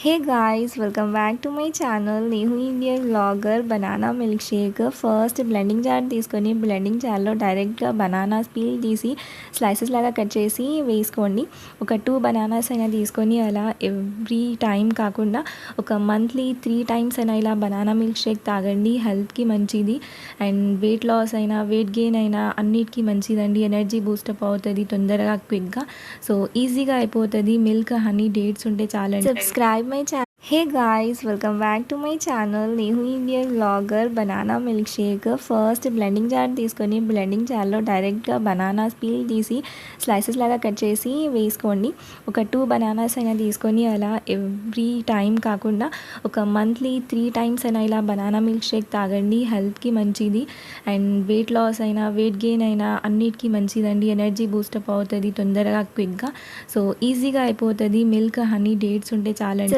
Hey guys, welcome back to my channel. నేను Indian vlogger banana milk shake. First blending jar తీసుకొని blending జార్లో డైరెక్ట్గా bananas peel తీసి slices లాగా cut చేసి వేసుకోండి. ఒక 2 బనానాస్ అయినా తీసుకొని అలా ఎవ్రీ టైం కాకుండా ఒక మంత్లీ 3 టైమ్స్ అయినా ఇలా బనానా మిల్క్ షేక్ తాగండి. హెల్త్కి మంచిది అండ్ వెయిట్ లాస్ అయినా వెయిట్ గెయిన్ అయినా అన్నిటికీ మంచిదండి. ఎనర్జీ బూస్టప్ అవుతుంది తొందరగా క్విక్గా. సో ఈజీగా అయిపోతుంది. మిల్క్ హనీ డేట్స్ ఉంటే చాలండి. Subscribe my channel. Hey guys, welcome back to my channel. నేను Indian vlogger banana milk shake. First blending jar తీసుకొని బ్లెండింగ్ జార్లో డైరెక్ట్గా బనానాస్ పీల్ తీసి స్లైసెస్ లాగా కట్ చేసి వేసుకోండి. ఒక 2 బనానాస్ అయినా తీసుకొని అలా ఎవ్రీ టైం కాకుండా ఒక మంత్లీ 3 టైమ్స్ అయినా ఇలా బనానా మిల్క్ షేక్ తాగండి. హెల్త్కి మంచిది అండ్ వెయిట్ లాస్ అయినా వెయిట్ గెయిన్ అయినా అన్నిటికీ మంచిదండి. ఎనర్జీ బూస్టప్ అవుతుంది తొందరగా క్విక్గా. సో ఈజీగా అయిపోతుంది. మిల్క్ హనీ డేట్స్ ఉంటే చాలండి.